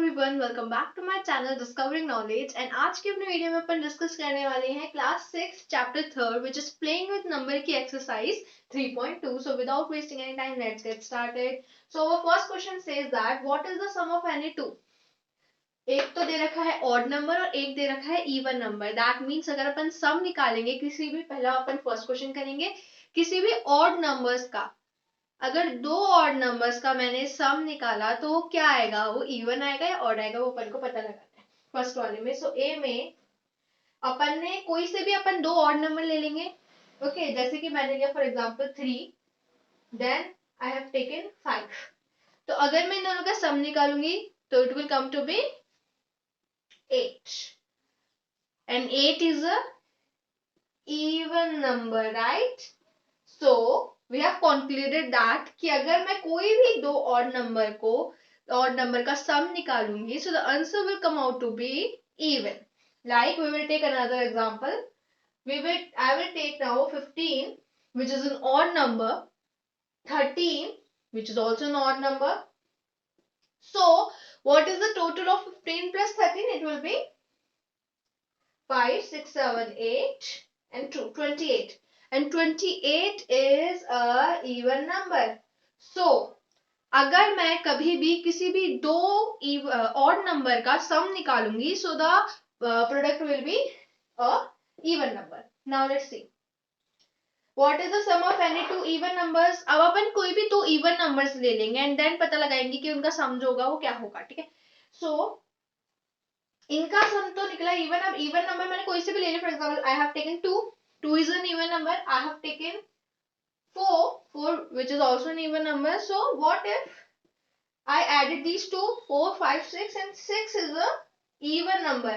Everyone, welcome back to my channel discovering knowledge. And आज की अपनी वीडियो में अपन डिस्कस करने वाले हैं class 6 chapter 3 which is playing with number की exercise 3.2। So without wasting any time let's get started. So our first question says that what is the sum of any two. एक तो दे रखा है odd number और एक दे रखा है even number. That means अगर अपन सम निकालेंगे किसी भी, पहला अपन फर्स्ट क्वेश्चन करेंगे, किसी भी ऑड नंबर्स का अगर दो ऑड नंबर्स का मैंने सम निकाला तो वो क्या आएगा, वो इवन आएगा या ऑड आएगा, वो अपन को पता लगाना है फर्स्ट वाले में। सो ए में अपन ने कोई से भी अपन दो ऑड नंबर ले लेंगे। ओके, जैसे कि मैंने लिया for example 3, then I have taken 5। तो अगर मैं इन दोनों का सम निकालूंगी तो it will come to be 8 and 8 is a even number, right? So we have concluded that कि अगर मैं कोई भी दो ऑड नंबर का सम निकालूंगी, so the answer will come out to be even. Like we will take another example. I will take now 15 which is an odd number, 13 which is also an odd number. So what is the total of 15 plus 13? It will be 5, 6, 7, 8 and 2, 28. And 28 is a even number. So अगर मैं कभी भी किसी भी दो odd number का sum निकालूंगी, so the product will be a even number. Now let's see what is the sum of any two even numbers. अब अपन कोई भी दो even numbers ले लेंगे एंड देन पता लगाएंगे कि उनका सम जो होगा वो क्या होगा, ठीक है? सो इनका सम तो निकला इवन। अब इवन नंबर मैंने कोई से भी ले लिया, for example I have taken 2 is an even number. I have taken 4 which is also an even number. So what if I added these two, 4, 5, 6 and 6 is a even number.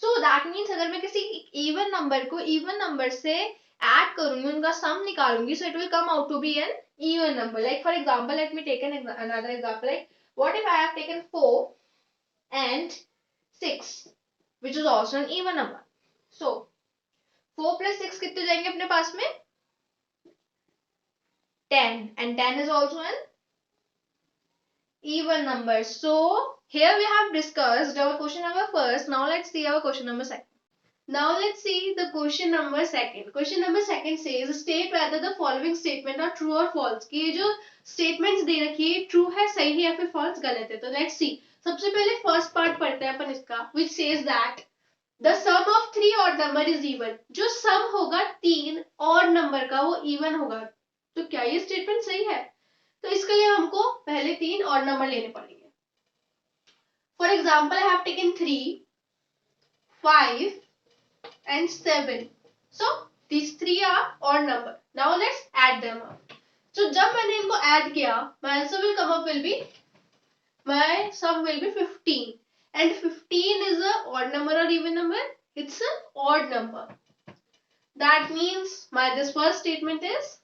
So that means अगर मैं किसी even number को even number से add करूंगी, उनका sum निकालूंगी, so it will come out to be an even number. Like for example, let me take another example. Like what if I have taken 4 and 6 which is also an even number. So 4 plus 6 कितने जाएंगे अपने पास में? 10 and 10 is also an even number. So here we have discussed our question number first. Now let's see our question number second. Now let's see the question number second. Question number second says state whether the following statement are true or false. कि ये जो statements दे रखी है true है, सही है या फिर false गलत है। तो let's see. सबसे पहले first part पढ़ते हैं अपन इसका, which says that the sum of three odd number is even. जो sum होगा तीन odd number का वो even होगा। तो क्या ये statement सही है? तो इसके लिए हमको पहले तीन odd number लेने पड़ेंगे। For example, I have taken 3, 5 and 7. So these three are odd number. Now let's add them up. So जब मैंने इनको add किया, my answer will come up will be, my sum will be 15. And 15 is a odd number or even number? It's an odd number. That means this first statement is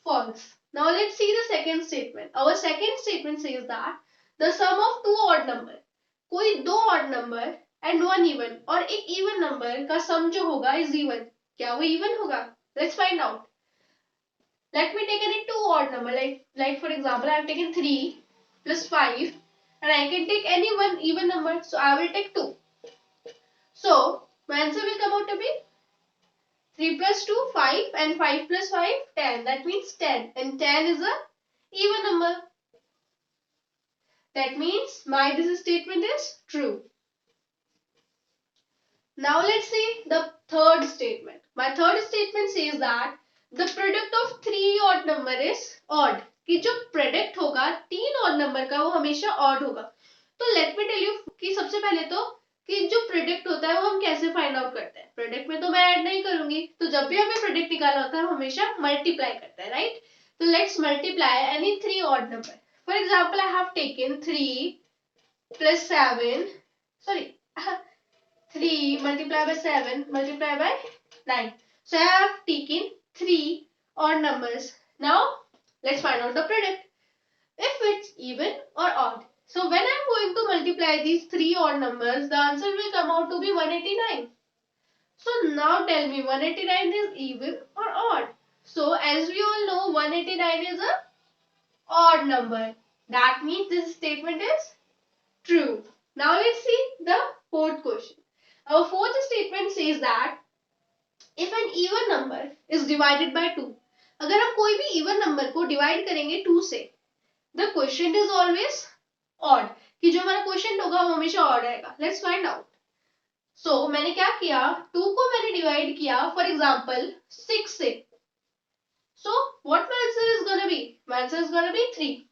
false. Now let's see the second statement. Our second statement says that the sum of two odd number, कोई दो odd number and one even और एक even number का sum जो होगा is even. क्या वो even होगा? Let's find out. Let me take any two odd number. Like for example, I have taken 3 plus 5 and I can take any one even number. So I will take 2. So my answer will come out to be 3 plus 2, 5 and 5 plus 5, 10. That means 10 and 10 is a even number. That means this statement is true. Now let's see the third statement. My third statement says that the product of three odd number is odd. कि जो product होगा तीन odd number का वो हमेशा odd होगा। तो let me tell you कि सबसे पहले तो कि जो प्रोडक्ट होता है वो हम कैसे फाइंड आउट करते हैं। प्रोडक्ट में तो मैं ऐड नहीं करूंगी, तो जब भी हमें प्रोडक्ट निकालना होता है हम हमेशा मल्टीप्लाई करते हैं, राइट? तो let's multiply any three odd number. For example I have taken 3 plus 7, sorry 3 multiplied by 7 multiplied by 9. So I have taken 3 odd numbers. Now let's find out the product, if it's even or odd. So when I'm going to multiply these three odd numbers, the answer will come out to be 189. So now tell me, 189 is even or odd? So as we all know, 189 is a odd number. That means this statement is true. statement says that if an even number is divided by 2, अगर हम कोई भी even number को divide करेंगे 2 से, the quotient is always odd, कि जो हमारा quotient होगा वो हमेशा odd आएगा. Let's find out. So मैंने क्या किया, 2 को मैंने divide किया for example 6 से. So what my answer is gonna be? My answer is gonna be 3.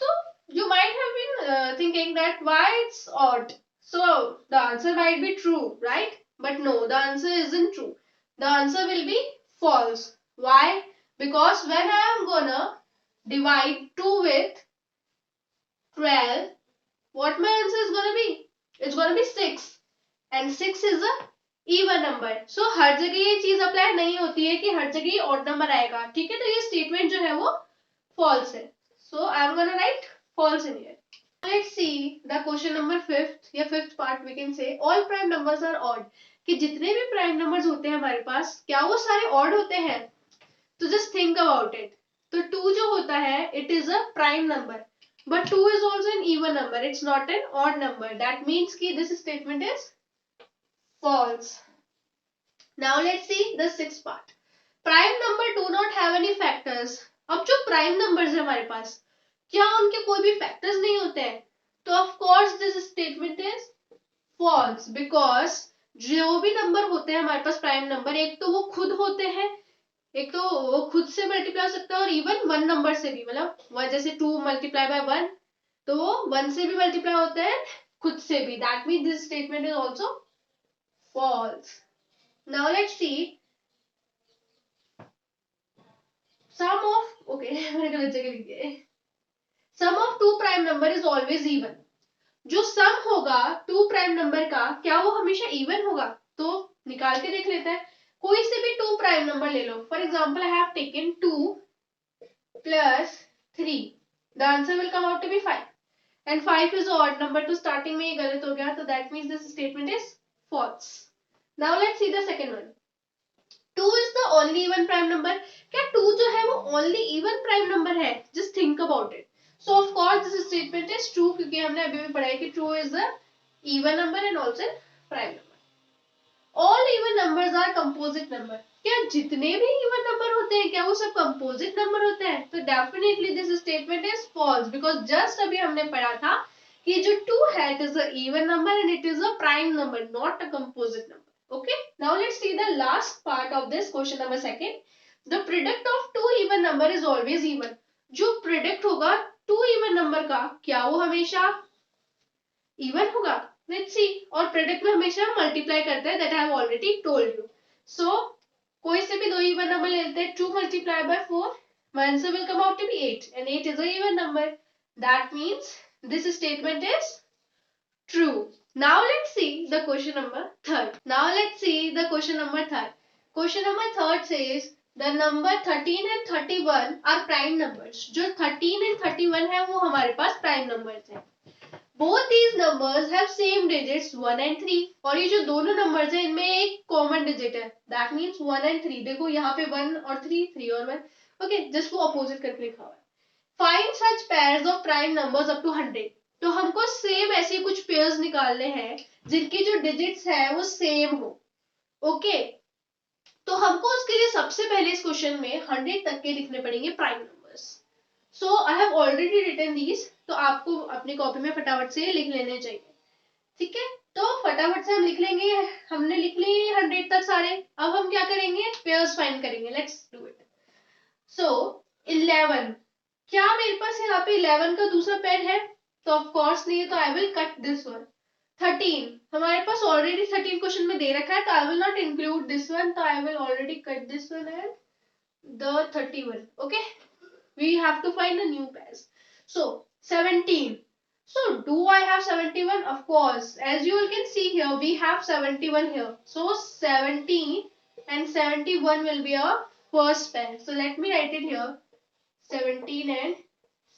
So you might have been thinking that why it's odd. So the answer might be true, right? But no, the answer isn't true. The answer will be false. Why? Because when I am gonna divide 2 with 12, what my answer is gonna be? It's gonna be 6. And 6 is a even number. So हर जगह ये चीज apply नहीं होती है कि हर जगह odd number आएगा. ठीक है, तो ये statement जो है वो false है. So I am gonna write false in here. Let's see the question number 5th या 5th part we can say all prime numbers are odd. कि जितने भी prime numbers होते हैं हमारे पास क्या वो सारे odd होते हैं? तो just think about it. तो 2 जो होता है it is a prime number. But 2 is also an even number. It's not an odd number. That means कि this statement is false. Now let's see the 6th part. Prime number do not have any factors. अब जो prime numbers है हमारे पास क्या उनके कोई भी factors नहीं होते हैं? तो of course this statement is false because जो भी number होते हैं हमारे पास prime number एक तो वो खुद होते हैं, एक तो वो खुद से मल्टीप्लाई हो सकता है और इवन वन नंबर से भी, मतलब जैसे 2 मल्टीप्लाई बाय 1 तो वो 1 से भी मल्टीप्लाई होता है खुद से भी. That means this statement is also false. Now let's see sum of मैंने गलत जगह लिख दिया. Sum of 2 prime number is always even. जो सम होगा 2 प्राइम नंबर का क्या वो हमेशा इवन होगा? तो निकाल के देख लेते हैं. कोई से भी 2 प्राइम नंबर ले लो. For example I have taken 2 plus 3. The answer will come out to be 5 and 5 is odd number. तो स्टार्टिंग में ये गलत हो गया, तो that means this statement is false. Now let's see the second one. 2 is the only even prime number. क्या 2 जो है वो ओनली इवन प्राइम नंबर है? Just think about it. So of course this statement is true क्योंकि हमने अभी भी पढ़ा है कि 2 is the even number and also prime number. All even numbers are composite number. क्या जितने भी even number होते हैं क्या वो सब composite number होते हैं? तो definitely this statement is false because just अभी हमने पढ़ा था कि जो 2 है it is a even number and it is a prime number, not a composite number. Okay, now let's see the last part of this question number 2. The product of 2 even number is always even. जो product होगा 2 even number का क्या वो हमेशा even होगा? Let's see. और product में हमेशा मल्टीप्लाई करते हैं. That I have already told you. So कोई से भी 2 इवन नंबर लेते हैं. 2 multiply by 4 my answer will come out to be 8 and 8 is a even number. That means this statement is true. Now let's see the question number 3rd. Now let's see the question number 3rd. Question number 3rd says the number 13 and 31 are prime numbers. जो 13 and 31 है वो हमारे पास prime numbers हैं. Both these numbers have same digits 1 and 3. और ये जो दोनों numbers हैं इनमें एक common digit है. That means 1 and 3. देखो यहाँ पे 1 और 3, 3 और 1. Okay, just वो opposite करके लिखा हुआ है. Find such pairs of prime numbers up to 100. तो हमको same ऐसे कुछ pairs निकालने हैं जिनकी जो digits है वो same हो. Okay, तो हमको उसके लिए सबसे पहले इस क्वेश्चन में 100 तक के लिखने पड़ेंगे prime numbers. So I have already written these. तो आपको अपनी कॉपी में फटाफट से लिख लेने चाहिए. ठीक है, तो फटाफट से हम लिख लेंगे. हमने लिख लिए 100 तक सारे. अब हम क्या करेंगे? पेयर्स फाइंड करेंगे. Let's do it. सो 11. क्या मेरे पास यहाँ पे 11 का दूसरा पेयर है? तो ऑफ कोर्स नहीं है, तो I will cut this one. 13 हमारे पास ऑलरेडी 13 क्वेश्चन में दे रखा है, तो I will not include this one. तो I will already cut this one and the 31. Okay, we have to find a new pairs. So 17. So do I have 71? Of course. As you all can see here, we have 71 here. So 17 and 71 will be our first pair. So let me write it here. 17 and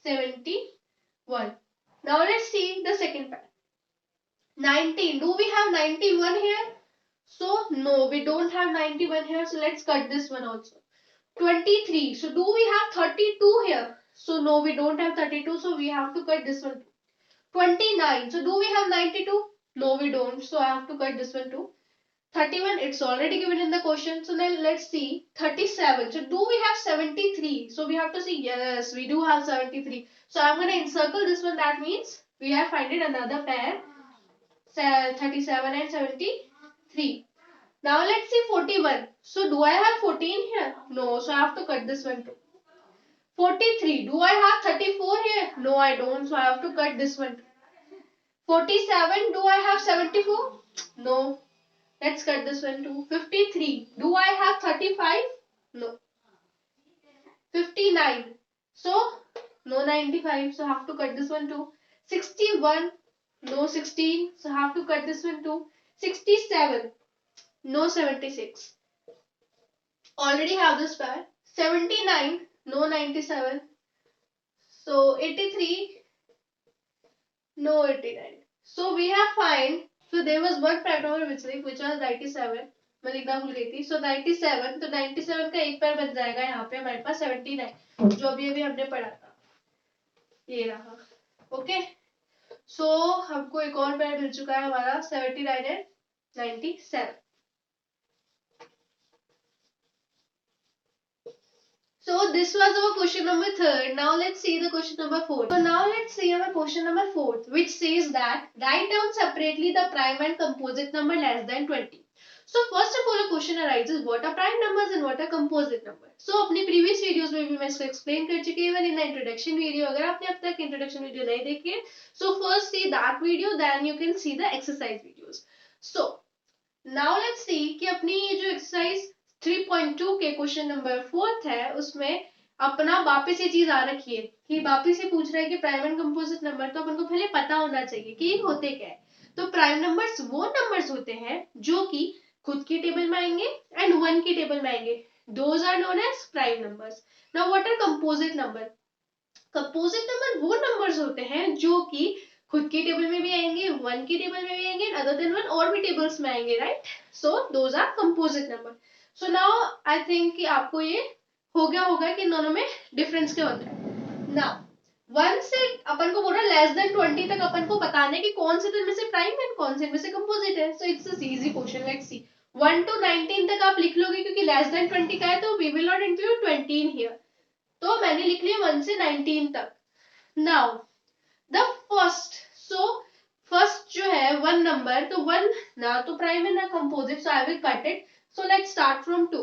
71. Now let's see the second pair. 19. Do we have 91 here? So no, we don't have 91 here. So let's cut this one also. 23. So do we have 32 here? So no, we don't have 32. So we have to cut this one too. 29. So do we have 92? No, we don't. So I have to cut this one too. 31, it's already given in the question. So then let's see 37. So do we have 73? So we have to see, yes, we do have 73. So I'm going to encircle this one. That means we have found another pair, 37 and 73. Now let's see 41. So do I have 14 here? No. So I have to cut this one too. 43. Do I have 34 here? No, I don't. So I have to cut this one too. 47. Do I have 74? No. Let's cut this one too. 53. Do I have 35? No. 59. So, no 95. So, have to cut this one too. 61. No 16. So, have to cut this one too. 67. No 76. Already have this pair. 79. No 97. So, 83. No 89. So, we have find. So, there was one prime number which was 97. मैं लिखना भूल गई थी. So 97. तो 97 का एक pair बन जाएगा यहाँ पे हमारे पास 79 जो अभी हमने पढ़ा था. ये रहा. ओके. सो हमको एक और पैर मिल चुका है हमारा 79 and 97. So this was our question number 3. Now let's see the question number 4. So now let's see our question number 4, which says that write down separately the prime and composite number less than 20. So first of all, a question arises: what are prime numbers and what are composite numbers? So अपने previous videos में भी मैं इसको explain कर चुकी हूँ in the introduction video. अगर आपने अब तक introduction video नहीं देखी है, so first see that video, then you can see the exercise videos. So now let's see कि अपनी ये जो exercise 3.2 के क्वेश्चन नंबर 4 है उसमें अपना वापस ये चीज आ रखी है कि वापस ये पूछ रहा है कि प्राइम एंड कंपोजिट नंबर. तो अपन को पहले पता होना चाहिए कि ये होते क्या है. तो प्राइम नंबर्स वो नंबर्स होते हैं जो कि खुद की टेबल में आएंगे एंड वन की टेबल में आएंगे. Those are known as prime numbers. Now what are composite number? Composite number वो नंबर्स होते हैं जो कि खुद की टेबल में भी आएंगे, वन की टेबल में भी आएंगे, अदर देन वन और भी टेबल्स में आएंगे, right? So those are composite number. So now I think कि आपको ये हो गया होगा कि दोनों में डिफरेंस क्या होता है. नाउ 1 से अपन को बोल रहा लेस देन 20 तक अपन को बताने कि कौन से इनमें से प्राइम है कौन से इनमें से कंपोजिट है. So it's a easy question. Let's see 1 to 19 तक आप लिख लोगे क्योंकि लेस देन 20 का है तो we will not include 20 in here. तो मैंने लिख लिया 1 से 19 तक. Now the first, so first जो है 1 नंबर, तो 1 ना तो प्राइम है ना composite, so I will cut it. So let's start from 2.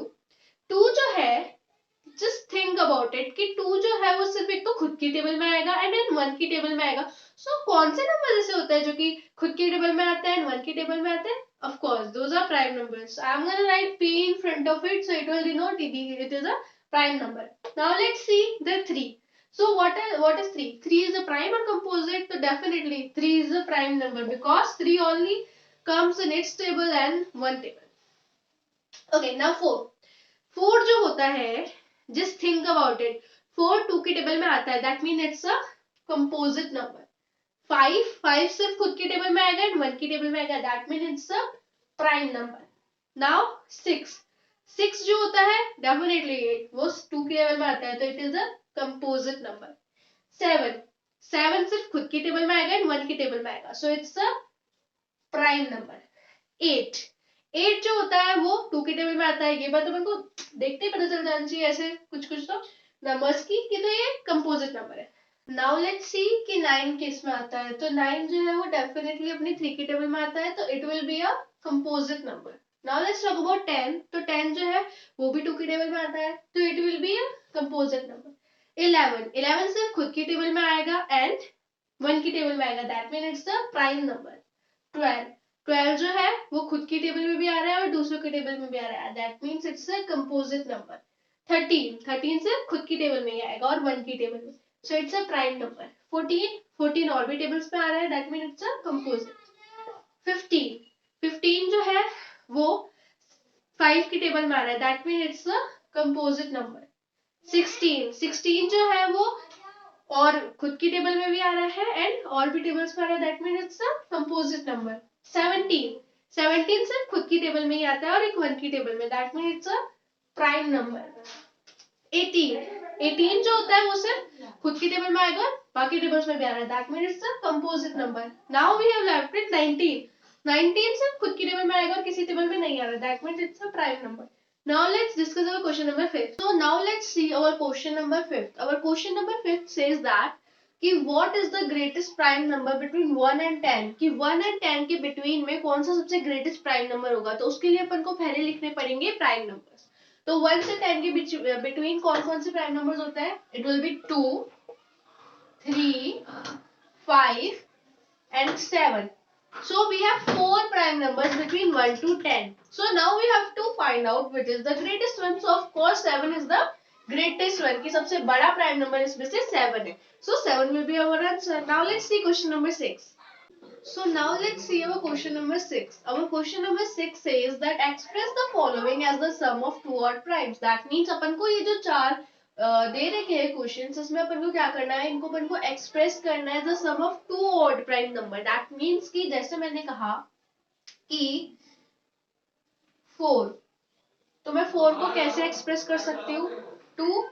2 जो है, just think about it कि 2 जो है वो सिर्फ एक तो खुद की टेबल में आएगा एंड देन 1 की टेबल में आएगा. So कौन से नंबर जैसे होता है जो कि खुद की टेबल में आते हैं 1 की टेबल में आते हैं? Of course, those are prime numbers. I am gonna write P in front of it, so it will denote it is a prime number. Now let's see the 3. So what is 3? 3 is a prime or composite? So definitely 3 is a prime number because 3 only comes in its table and one table. Okay, now 4. 4 जो होता है, just think about it. 4 2 की table में आता है, that means it's a composite number. 5 सिर्फ खुद की टेबल में आएगा and 1 की टेबल में आएगा, that means it's a prime number. Now 6 जो होता है definitely वो 2 की टेबल में आता है तो it is a composite number. 7 सिर्फ खुद की टेबल में आएगा and 1 की टेबल में आएगा, so it's a prime number. 8 जो होता है वो 2 की टेबल में आता है. ये बात अपन को देखते ही पता चल जाना चाहिए ऐसे कुछ तो नंबर्स की कि तो ये कंपोजिट नंबर है. नाउ लेट्स सी कि 9 किस में आता है. तो 9 जो है वो डेफिनेटली अपनी 3 की टेबल में आता है तो it will be a composite number. Now let's talk about 10. तो 10 जो है वो भी 2 की टेबल में आता है तो it will be a composite number. 11 सिर्फ खुद की टेबल में आएगा एंड 1 की टेबल में आएगा, that mean it's the prime number. 12 जो है वो खुद की टेबल में भी आ रहा है और दूसरों की टेबल में भी आ रहा है, that means it's a composite number. 13 सिर्फ खुद की टेबल में ही आएगा और 1 की टेबल में, so it's a prime number. 14 और भी टेबल्स में आ रहा है, that mean it's a composite. 15 जो है वो 5 की टेबल में आ रहा है, that mean it's a composite number. 16 जो है वो और खुद की टेबल में भी आ रहा है एंड और भी टेबल्स में आ रहा है, that mean it's a composite number. 17 सिर्फ खुद की टेबल में ही आता है और एक 1 की टेबल में, that mean it's a prime number. 18 जो होता है वो सिर्फ खुद की टेबल में आएगा बाकी टेबल्स में भी आ रहा है, that mean it's a composite number. Now we have left with 19. 19 सिर्फ खुद की टेबल में आएगा और किसी टेबल में नहीं आ रहा, that means it's a prime number. Now let's discuss our question number 5. So now let's see our question number 5. Our question number 5 says that कि what is the greatest prime number between 1 and 10, कि 1 and 10 के between में कौन सा सबसे greatest prime number होगा. तो उसके लिए अपन को पहले लिखने पड़ेंगे prime numbers. तो 1 से 10 के between कौन कौन से prime numbers होता है. It will be 2, 3, 5 and 7. So we have 4 prime numbers between 1 to 10. So now we have to find out which is the greatest one. So of course 7 is the greatest one, कि सबसे बड़ा prime number इसमें से 7 है. So 7 will be our answer. Now let's see question number 6. So now let's see our question number 6. Our question number 6 says that express the following as the sum of two odd primes. That means अपन को ये जो चार दे रखे हैं questions, इसमें अपन को क्या करना है, इनको अपन को एक्सप्रेस करना है the sum of two odd prime number. That means कि जैसे मैंने कहा कि 4, तो मैं 4 को कैसे एक्सप्रेस कर सकती हूँ, 2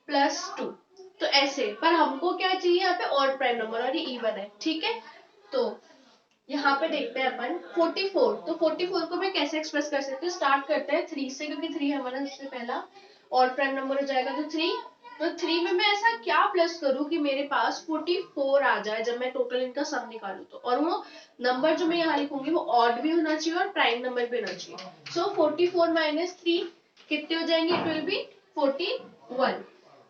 प्लस 2. तो ऐसे, पर हमको क्या चाहिए यहाँ पे ऑड प्राइम नंबर और ये इवन है. ठीक है, तो यहाँ पे देखते हैं अपन 44. तो 44 को मैं कैसे एक्सप्रेस कर सकती हूँ. स्टार्ट करते हैं 3 से, क्योंकि 3 हमारा सबसे पहला और प्राइम नंबर हो जाएगा. तो 3, तो 3 में मैं ऐसा क्या प्लस करूं कि मेरे पास 44 आ जाए जब मैं टोटल इनका सम निकालूं तो. और वो नंबर जो मैं यहाँ लिखूंगी वो ऑड भी होना चाहिए और प्राइम नंबर भी होना चाहिए. सो 44 माइनस 3 कितने हो जाएंगे. It will B 41.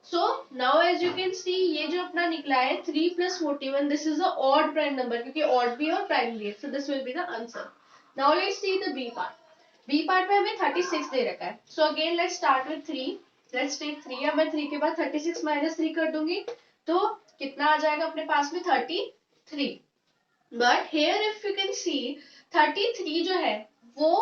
So now as you can see ये जो अपना निकला है 3 plus 41, this is the odd prime number, क्योंकि odd भी और prime भी है. So this will be the answer. Now let's see the B part. B part में हमें 36 दे रखा है. So again let's start with 3. Let's take 3. अब मैं 3 के बाद 36 minus 3 कर दूंगी तो कितना आ जाएगा अपने पास में 33. But here if you can see 33 जो है वो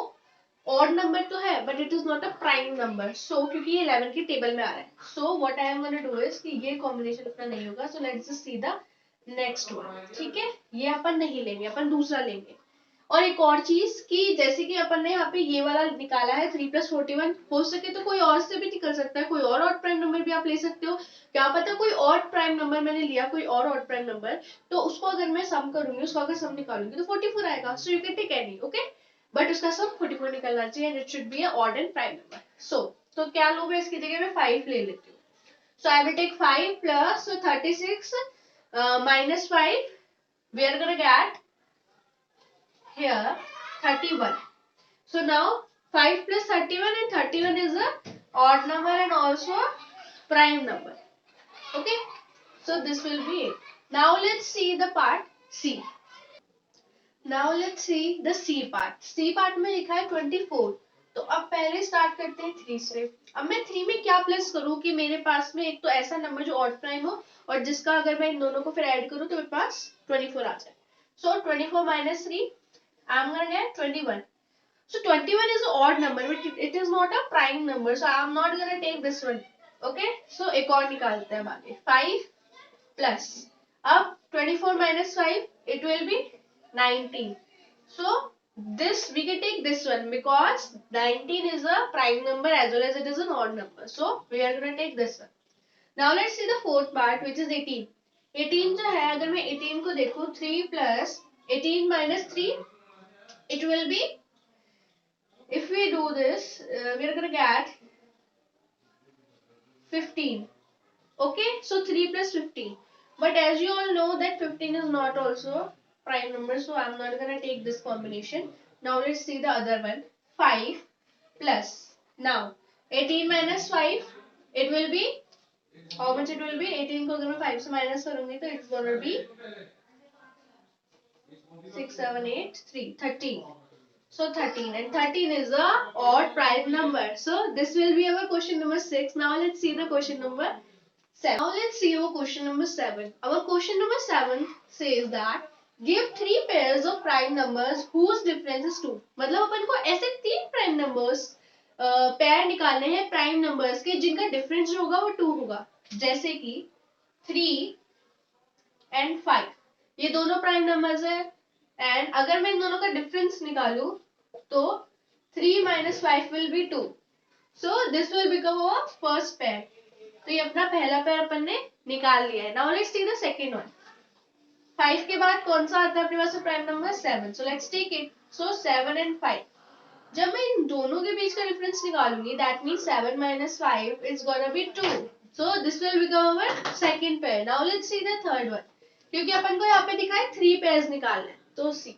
ऑड नंबर तो है but it is not a prime number. So क्योंकि ये 11 की टेबल में आ रहा है. So what I am gonna do is कि ये कॉम्बिनेशन अपना नहीं होगा. So let's just see the next one. ठीक है, ये अपन नहीं लेंगे, अपन दूसरा लेंगे. और एक और चीज कि जैसे कि अपन ने यहाँ पे ये वाला निकाला है 3 plus 41, हो सके तो कोई और से भी निकल सकता है, कोई और ऑड प्राइम नंबर भी आप ले सकते हो. क्या पता कोई और प्राइम नंबर मैंने लिया, कोई और ऑड प्राइम नंबर, तो उसको अगर मैं सम करूंगी, उसको अगर सम निकालूंगी तो 44 आएगा. So you can take any. Okay, but उसका सम 44 निकलना चाहिए and it should be a odd and prime number. So तो क्या लूं मैं इसकी जगह में 5 ले लेती हूँ. So I will take 5 plus 36 minus 5. We are gonna get here 31. So now 5 plus 31 and 31 is a odd number and also a prime number. Okay, so this will be it. Now let's see the part C. Now let's see the C part. C part में लिखा है 24. तो अब पहले start करते हैं 3 से. अब मैं 3 में क्या प्लस करूं कि मेरे पास में एक तो ऐसा नंबर जो ऑड प्राइम हो और जिसका अगर मैं इन दोनों को फिर ऐड करूं तो मेरे पास 24 आ जाए. सो 24 minus 3 I'm gonna get 21. So 21 is an odd number but it is not a prime number, so I'm not gonna take this one. Okay, so एक और निकालते हैं आगे. 5 plus अब 24 minus 5 it will be 19. So this we can take this one because 19 is a prime number as well as it is an odd number. So we are going to take this one. Now let's see the fourth part which is 18. 18 जो है अगर मैं 18 को देखूं 3 plus 18 minus 3 it will be, if we do this we are going to get 15. Okay, so 3 plus 15. But as you all know that 15 is not also prime number, so I'm not gonna take this combination. Now let's see the other one. 5 plus. Now 18 minus 5, it will be, how much it will be? 18 को अगर मैं 5 से minus करूँगी तो it's gonna be 6, 7, 8, 3, 13. So 13, and 13 is a odd prime number. So this will be our question number 6. Now let's see the question number 7. Now let's see our question number 7. Our question number 7 says that give 3 pairs of prime numbers whose difference is 2. मतलब अपन को ऐसे 3 prime numbers pair निकालने हैं prime numbers के जिनका difference जो होगा वो 2 होगा. जैसे कि 3 and 5 ये दोनों प्राइम नंबर्स है एंड अगर मैं इन दोनों का डिफरेंस निकालूं तो 3 minus 5 will be 2. So this will become our first pair. तो ये अपना पहला पेयर अपन ने निकाल लिया है. Now let's see the second one. 5 के बाद कौन सा आता है अपने पास prime number? 7. So let's take it. So 7 and 5. जब मैं इन दोनों के बीच का difference निकालूंगी, that means 7 minus 5 is gonna be 2. So this will become our second pair. Now let's see the third one. क्योंकि अपन को यहाँ पे दिखा है 3 pairs निकालना है, तो सी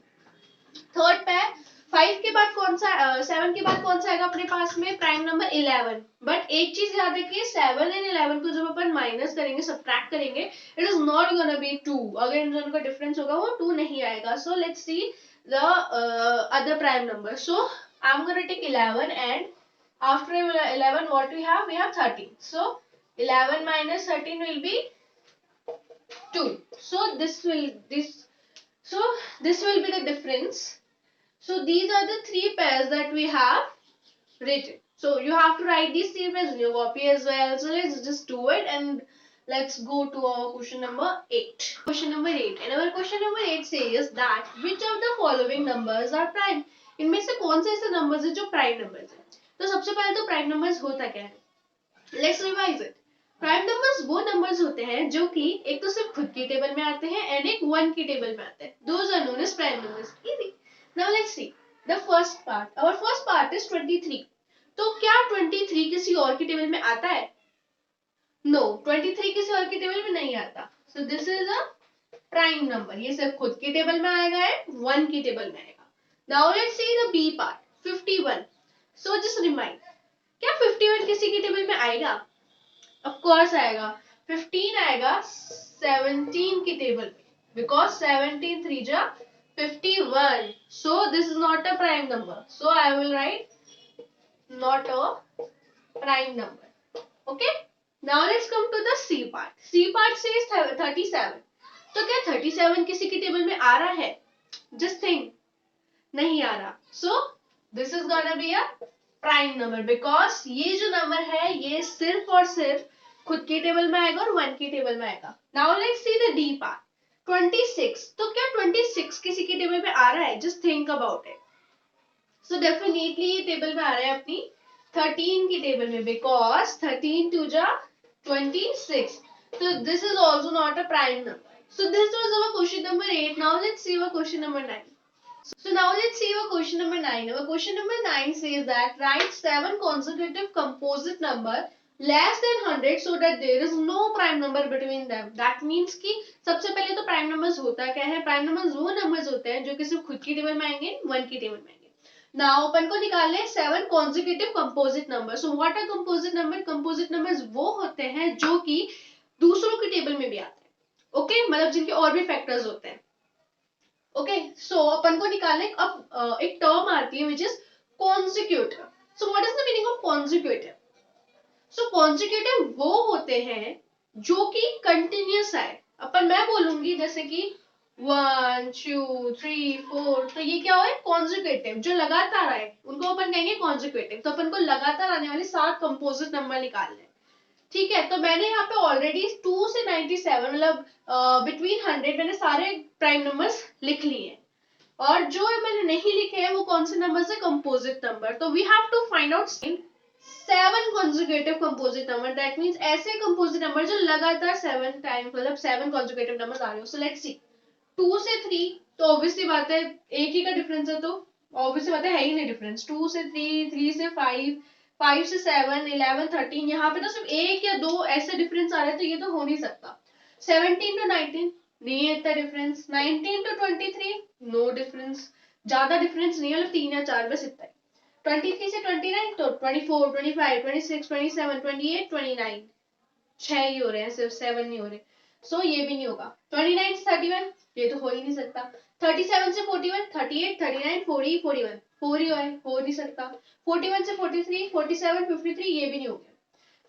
थर्ड पेयर. 5 के बाद कौन सा 7 के बाद कौन सा आएगा अपने पास में? Prime number 11. बट एक चीज याद रखिए, 7 and 11 को जब अपन माइनस करेंगे, सब्ट्रैक्ट करेंगे, it is not gonna be 2. अगर इन दोनों का डिफरेंस होगा वो 2 नहीं आएगा. So let's see the other prime number. So I'm going to take 11 and after 11 what we have? We have 13. So 11 minus 13 will be 2. So this will be the difference. So these are the 3 pairs that we have written. So you have to write these 3 pairs in your copy as well. So let's just do it and let's go to our question number 8. Question number 8. And our question number 8 says that which of the following numbers are prime? इनमें से कौन से ऐसे numbers है जो prime numbers है? तो सबसे पहले तो प्राइम नंबर्स होता क्या है? Let's revise it. Prime numbers वो नंबर्स होते हैं जो कि एक तो सिर्फ खुद की टेबल में आते हैं एंड एक 1 की टेबल में आते हैं. Those are known as prime numbers. Easy. Now let's see the first part. Our first part is 23. तो क्या 23 किसी और की टेबल में आता है? नो, 23 किसी और की टेबल में नहीं आता. So this is a prime number. ये सिर्फ खुद की टेबल में आएगा एंड 1 की टेबल में आएगा. Now let's see the B part. 51. So just remind. क्या 51 किसी की टेबल में आएगा? Of course आएगा. 15 आएगा 17 की टेबल में. Because 17 3 जा 51. So this is not a prime number. So I will write not a prime number. Okay. Now let's come to the C part. C part says 37. तो क्या 37 किसी की टेबल में आ रहा है? Just think. नहीं आ रहा. So this is gonna be a prime number because ये जो नंबर है ये सिर्फ और सिर्फ खुद की टेबल में आएगा और 1 की टेबल में आएगा. Now let's see the D part. 26. तो क्या 26 किसी की टेबल में आ रहा है? Just think about it. So definitely ये टेबल में आ रहा है अपनी 13 की टेबल में बिकॉज 13 2 जा 26. So this is also not a prime number. So this was our question number 8. Now let's see our question number 9. So now let's see our question number 9. Our question number 9 says that write 7 consecutive composite number less than 100 so that there is no prime number between them. That means कि सबसे पहले तो prime numbers होता क्या है? Prime numbers वो numbers होते हैं जो कि सिर्फ खुद की टेबल में आएंगे, 1 की टेबल में आएंगे. Now अपन को निकालने हैं 7 consecutive composite numbers. So what are composite numbers? Composite numbers वो होते हैं जो कि दूसरों की टेबल में भी आते हैं. ओके, मतलब जिनके और भी फैक्टर्स होते हैं. ओके, सो अपन को निकालने अब एक टर्म आती है which is consecutive. So what is the meaning of consecutive? So consecutive वो होते हैं जो कि कंटिन्यूस आए. अपन मैं बोलूंगी जैसे कि 1 2 3 4, तो ये क्या है? कॉन्जिक्यूटिव. जो लगातार आए उनको अपन कहेंगे कॉन्जिक्यूटिव. तो अपन को लगातार आने वाले 7 कंपोजिट नंबर निकालने. ठीक है, तो मैंने यहाँ पे ऑलरेडी 2 से 97 मतलब बिटवीन 100 मैंने सारे प्राइम नंबर्स लिख लिए हैं. और जो मैंने नहीं लिखे हैं वो कौन से नंबर्स है? Composite number. तो we have to find out 7 consecutive composite number. That means ऐसे कंपोजिट नंबर जो लगातार 7 टाइम मतलब 7 कॉन्जुगेटिव नंबर्स आ रहे हो. सो लेट्स सी 2 से 3 तो ऑब्वियसली बात है एक ही का डिफरेंस है, तो ऑब्वियसली बात है ही नहीं डिफरेंस. 2 से 3, 3 से 5, 5 से 7, 11, 13, यहाँ पे तो सिर्फ एक या दो ऐसे डिफरेंस आ रहे हैं, तो ये तो हो नहीं सकता. 17 to 19 नहीं है इतना डिफरेंस. 19 to 23 नो डिफरेंस, ज्यादा डिफरेंस नहीं है, मतलब 3 या 4 बस इतना. 23 से 29 तो 24, 25, 26, 27, 28, 29 6 ही हो रहे हैं, सिर्फ 7 नहीं हो रहे. सो ये भी नहीं होगा. 29 से 31 ये तो हो ही नहीं सकता. 37 से 41, 38, 39, 40, 41 4 ही हो नहीं सकता. 41 से 43, 47, 53 ये भी नहीं हो गया.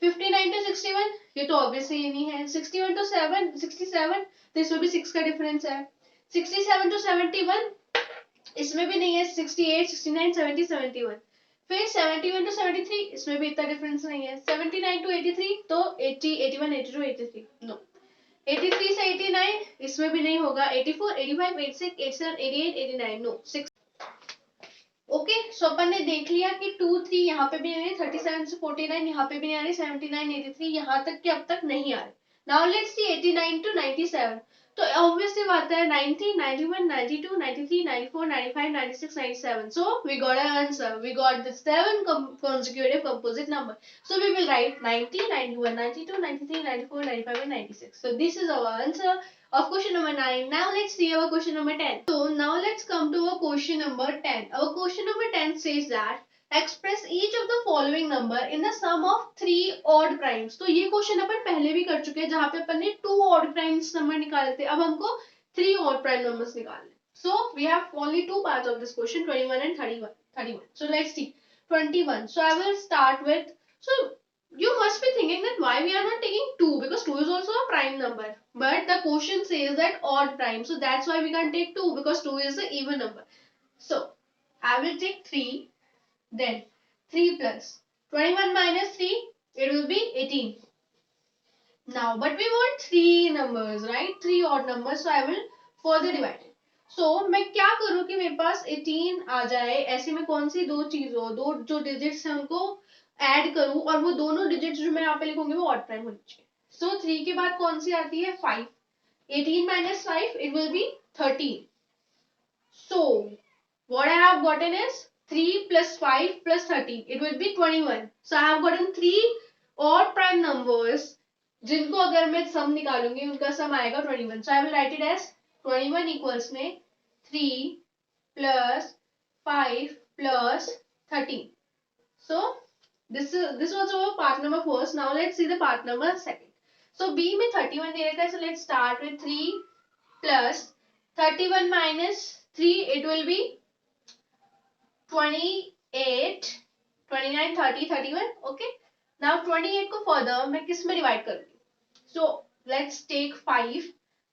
59 to 61 ये तो ऑब्वियसली ये नहीं है. 61 to 7, 67 तो इसमें भी 6 का डिफरेंस है. 67 to 71 इसमें भी नहीं है. 68, 69, 70, 71. फिर 71 to 73 इसमें भी इतना डिफरेंस नहीं है. 79 to 83 तो 80, 81, 82, 83 नो. 83 से 89 इसमें भी नहीं होगा. 84, 85, 86, 87, 88, 89 नो. 6. ओके, सो अपन ने देख लिया कि 2, 3 यहाँ पे भी नहीं आ रही. 37 से 49 यहाँ पे भी नहीं आ रही. 79, 83 यहाँ तक के अब तक नहीं आ रहे. Now let's C 89 to 97. तो ऑब्वियसली बात है 90, 91, 92, 93, 94, 95, 96, 97. So we got an answer. We got the 7 consecutive composite number. So we will write 90, 91, 92, 93, 94, 95 and 96. So this is our answer of question number 9. Now let's see our question number 10. So now let's come to our question number 10. Our question number 10 says that express each of the following number in the sum of 3 odd primes. तो ये question अपन पहले भी कर चुके हैं जहां पे अपन ने 2 odd primes नंबर निकाले थे. अब हमको 3 odd prime numbers निकालने. So we have only 2 parts of this question, 21 and 31. So let's see. 21. So I will start with, so you must be thinking that why we are not taking 2, because 2 is also a prime number, but the question says that odd prime, so that's why we can't take 2, because 2 is an even number. So I will take 3. Then 3 plus 21 minus 3, it will be 18. Now, but we want 3 numbers, right? 3 odd numbers, so I will further divide it. So, मैं क्या करूँ कि मेरे पास 18 आ जाए, ऐसे में कौन सी दो चीज हो, दो जो डिजिट्स हैं उनको ऐड करूँ और वो दोनों डिजिट्स जो मैं यहाँ पे लिखूंगी वो ऑड प्राइम होनी चाहिए. So 3 के बाद कौन सी आती है? 5. 18 minus 5, it will be 13. So, what I have gotten is 3 plus 5 plus 13. It will be 21. So I have gotten 3 odd prime numbers जिनको अगर मैं सम निकालूंगी उनका सम आएगा 21. So I will write it as 21 equals में 3 plus 5 plus 13. So this was our part number first. Now let's see the part number second. So B में 31 दे रखा है. So let's start with 3 plus 31 minus 3. It will be 28, 29, 30, 31. Okay. Now 28 को further मैं किस में divide करूँगी? So let's take 5.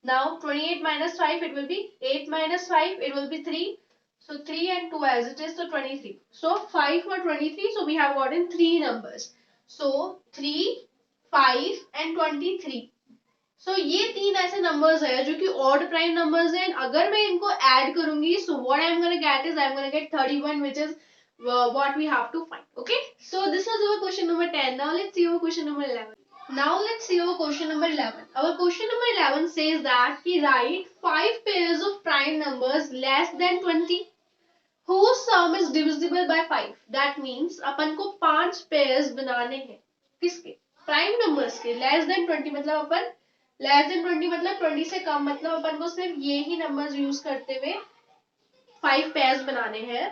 Now 28 minus 5, it will be 8 minus 5, it will be 3. So 3 and 2 as it is, so 23. So 5 or 23. So we have gotten 3 numbers. So 3, 5 and 23. So ये 3 ऐसे numbers है जो कि odd prime numbers हैं. अगर मैं इनको add करूँगी, so what I'm gonna get is I'm gonna get 31, which is what we have to find. Okay. So this was our question number 10. Now let's see our question number 11. Now let's see our question number 11. Our question number 11 says that he write 5 pairs of prime numbers less than 20 whose sum is divisible by 5. That means अपन को 5 pairs बनाने हैं. किसके? Prime numbers के. Less than 20 मतलब अपन less than 20 मतलब 20 से कम, मतलब अपन को सिर्फ ये ही numbers use करते हुए 5 pairs बनाने हैं.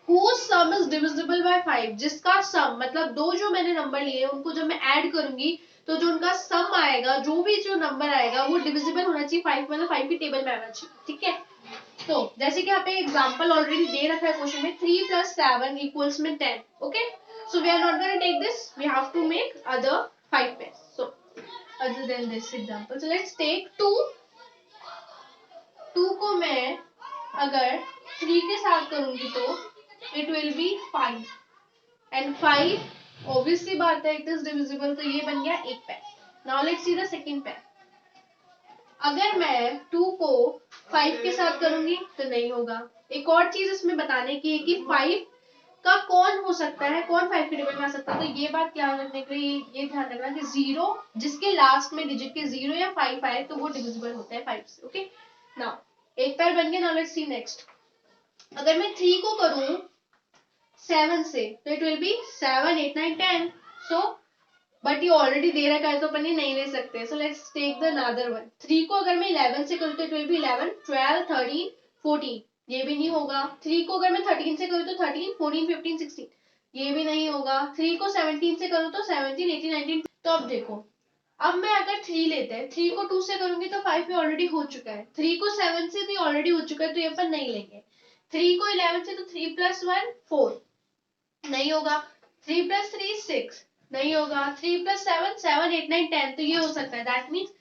whose sum is divisible by 5, जिसका sum मतलब दो जो मैंने नंबर लिए उनको जब मैं ऐड करूंगी तो जो उनका सम आएगा, जो भी जो नंबर आएगा वो डिविजिबल होना चाहिए 5, मतलब 5 की टेबल में आना चाहिए. ठीक है. तो जैसे कि यहाँ पे एग्जांपल ऑलरेडी दे रखा है क्वेश्चन में, 3 plus 7 equals में 10. Okay. So we are not gonna take this, we have to make other 5 pairs. So other than this example, so let's take 2. 2 को मैं अगर 3 के साथ करूंगी तो it will be 5 and 5 obviously बात है it is divisible, तो ये बन गया एक pair. Now let's see the second pair. अगर मैं 2 को 5 के साथ करूंगी तो नहीं होगा. एक और चीज इसमें बताने की है कि 5 का कौन हो सकता है, कौन 5 के टेबल में आ सकता है. तो ये बात ध्यान रखने के लिए ये ध्यान रखना कि 0 जिसके लास्ट में डिजिट के 0 या 5 आए तो वो डिविजिबल होता है 5 से. ओके. नाउ एक पैर बन गया. Now let's see next. अगर मैं 3 को करूं 7 से तो it will be 7, 8, 9, 10. So but ये ऑलरेडी दे रखा है तो अपन ये नहीं ले सकते. So let's take the another one. 3 को अगर मैं 11 से करूँ तो इट विल बी 11, 12, 13, 14. ये भी नहीं होगा. 3 को अगर मैं 13 से करूँ तो 13, 14, 15, 16. ये भी नहीं होगा. 3 को 17 से करूँ तो 17, 18, 19. तो अब देखो, अब मैं अगर 3 लेते हैं, 3 को 2 से करूंगी तो 5 में ऑलरेडी हो चुका है. 3 को 7 से भी ऑलरेडी हो चुका है तो ये अपन नहीं लेंगे. 3 को 11 से तो 3 plus 1 4 नहीं होगा. 3 plus 3 6 नहीं होगा. 3 plus 7 7, 8, 9, 10. तो ये हो सकता है. That means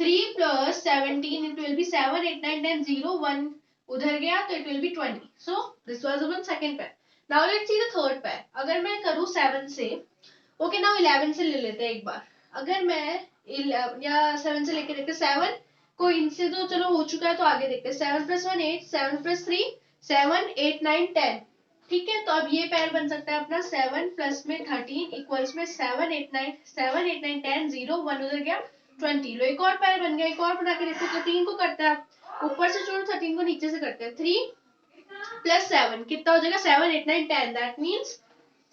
3 plus 17 it will be 7, 8, 9, 10, 0, 1 उधर गया तो it will be 20. So this was our second pair. Now let's see the third pair. अगर मैं करूँ 7 से, okay, now 11 से ले लेते हैं एक बार. अगर मैं 11 या 7 से लेके देखते 7 को इनसे तो चलो हो चुका है तो आगे देखते. 7 plus 1 8, 7 plus 3 7, 8, 9, 10. ठीक है. तो अब ये पैर बन सकता है अपना 7 प्लस में 13 इक्वल्स में 7, 8, 9, 7, 8, 9, 10, 0, 1 उधर गया 20। लो एक और पैर बन गया, एक और बना के देखो। 13 को करता है, ऊपर से छोड़ो, 13 को नीचे से करते हैं। 3 + 7 कितना हो जाएगा? 7 8 9 10, दैट मीन्स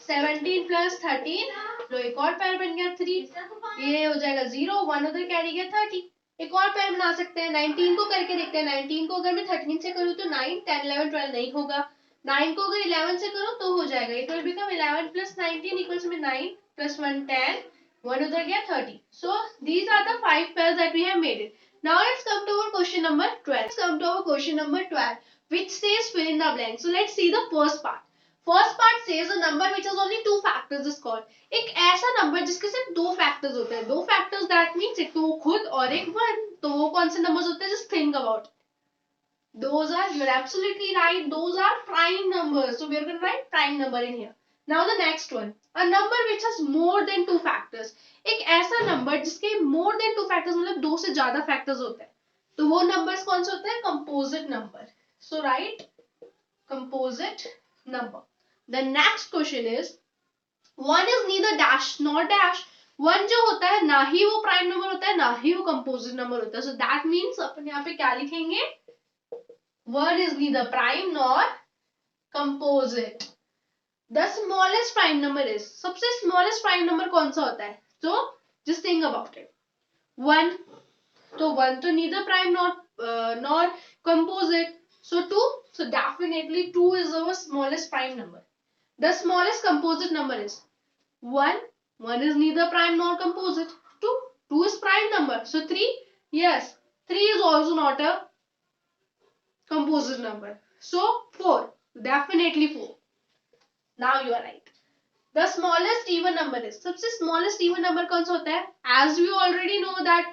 17 + 13। लो एक और पैर बन गया 3, ये हो जाएगा 0, 1 उधर कैरी गया 30। एक और पैर बना सकते हैं, 19 को करके देखते हैं। 19 को अगर मैं 13 से करूँ तो 9 10 11 12 नहीं होगा। 9 को अगर 11 से करूँ तो हो जाएगा, इट विल बिकम 11 + 19 इक्वल्स में 9 + 1 10, 1 उधर गया 30. So these are the 5 pairs that we have made it. Now let's come to our question number 12. Let's come to our question number 12, which says fill in the blank. So let's see the first part. First part says a number which has only 2 factors is called. एक ऐसा number जिसके सिर्फ 2 factors होते हैं. 2 factors that means एक तो वो खुद और एक 1. तो वो कौन से नंबर्स होते हैं? Just think about it. Those are, you're absolutely right, those are prime numbers. So we are going to write prime number in here. Now the next one, a number which has more than 2 factors. एक ऐसा number जिसके more than 2 factors मतलब 2 से ज्यादा factors होते हैं. तो वो numbers कौन से होते हैं? Composite number. So write composite number. The next question is, one is neither dash nor dash. One जो होता है ना ही वो प्राइम नंबर होता है ना ही वो कंपोजिट नंबर होता है. सो दैट मीन्स अपन यहाँ पे क्या लिखेंगे? One is neither prime nor composite. The smallest prime number is, सबसे smallest prime number कौन सा होता है? So just think about it. 1, तो 1 तो neither prime nor composite. So 2, so definitely 2 is our smallest prime number. The smallest composite number is 1. 1 is neither prime nor composite. 2 is prime number. So 3, yes, 3 is also not a composite number. So 4, definitely 4. Now you are right. The smallest even number is, सबसे smallest even number कौन सा होता है? As we already know that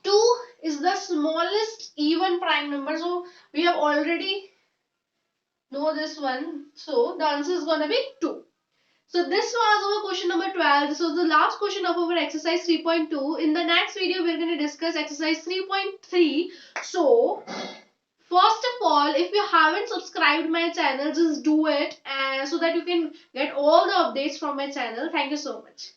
2 is the smallest even prime number. So we have already know this one. So the answer is going to be 2. So this was our question number 12. This was the last question of our exercise 3.2. In the next video, we are going to discuss exercise 3.3. So first of all, if you haven't subscribed my channel, just do it so that you can get all the updates from my channel. Thank you so much.